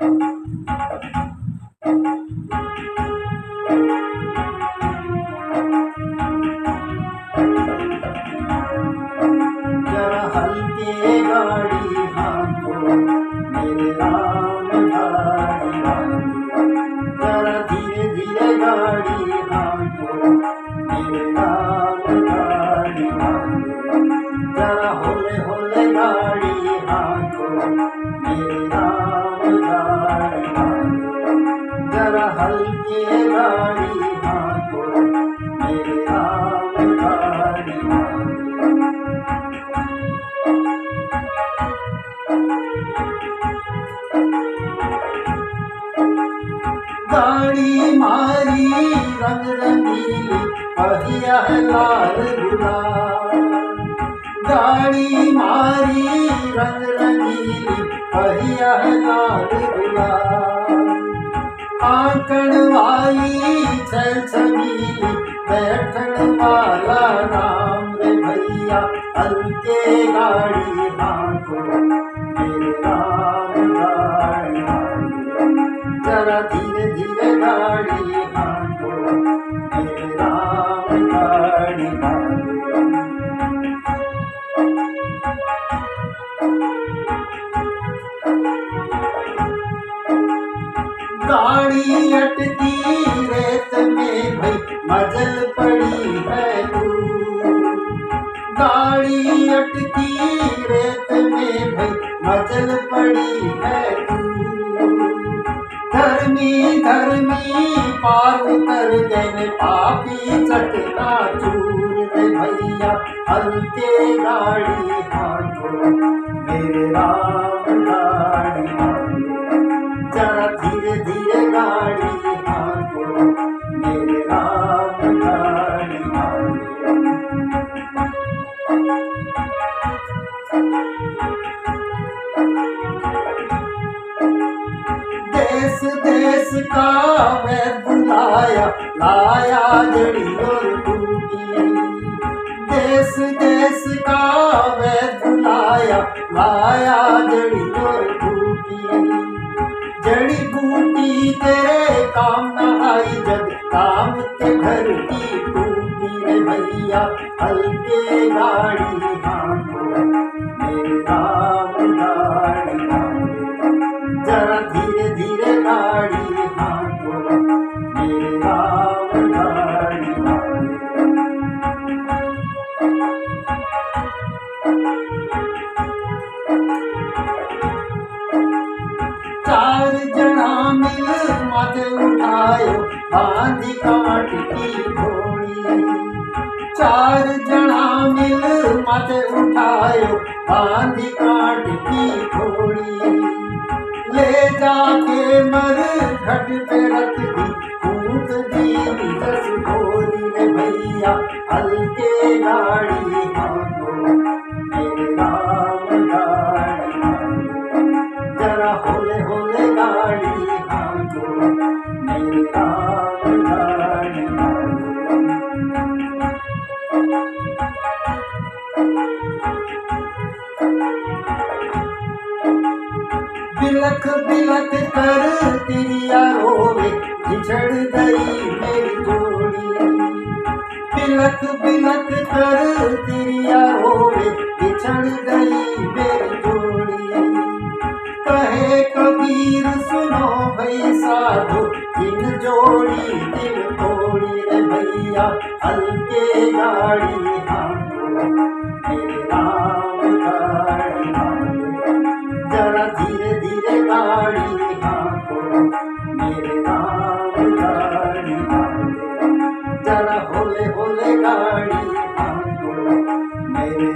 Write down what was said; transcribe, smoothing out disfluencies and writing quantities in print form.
जरा हल्के गाड़ी हाँको मेरे राम गाड़ी हाँको, जरा धीरे धीरे गाड़ी हाँको मेरे राम गाड़ी हाँको, जरा होले होले गाड़ी हाँको मेरे राम गाड़ी हाँको, जरा हल्के गाड़ी हाँको मेरे राम गाड़ी हाँको। गाड़ी मारी रंग रंगीली पहिया है लाल गुलाल, गाड़ी मारी रंग रंगीली पहिया है लाल गुलाल, आंकड़ वाली छल छबीली बैठन वाला नाम रे भैया, हल्के गाड़ी हाँको मेरे राम गाड़ी हाँको, जरा धीरे धीरे गाड़ी हाँको मेरे राम गाड़ी हाँको। गाड़ी अटकी रेत में भई मजल पड़ी है तू, गाड़ी अटकी रेत में भई मजल पड़ी है तू, धर्मी धर्मी पार उतर गए पापी चटना चूर रे भैया, हल्के गाड़ी हाँको मेरे राम गाड़ी हाँको, जरा धीरे धीरे गाड़ी हाँको मेरे राम गाड़ी हाँको। देश देश का वैद लाया लाया जड़ी और बूटी, देश देश का वैद लाया लाया जड़ी और बूटी, जड़ी बूटी तेरे काम न आई जब काम के घर की टूटी रे भैया, हल्के गाड़ी हाँको मेरे राम गाड़ी हाँको, जरा धीरे धीरे गाड़ी हाँको मेरे राम गाड़ी हाँको। चार जना मिल माथे उठायो बांधी काट की घोड़ी, चार जना मिल माथे उठायो बांधी काट की घोड़ी, ले जाके मर घट पे रख दी कूद दी जस घोरी रे भैया, हल्के गाड़ी हाँको मेरे राम गाड़ी हाँको, जरा होले होले गाड़ी हाँको मेरे राम गाड़ी हाँको। बिलख बिलख कर तिरिया रोवे बिछड़ गई मेरी जोड़ी, बिलख बिलख कर तिरिया रोवे बिछड़ गई मेरी जोड़ी, कहे कबीर सुनो भई साधु इन जोड़ी दिल तोड़ी रे भैया, हल्के गाड़ी हाँको मेरे राम गाड़ी हाँको, जरा धीरे धीरे गाड़ी हाँको मेरे राम गाड़ी हाँको, जरा होले होले गाड़ी हाँको मेरे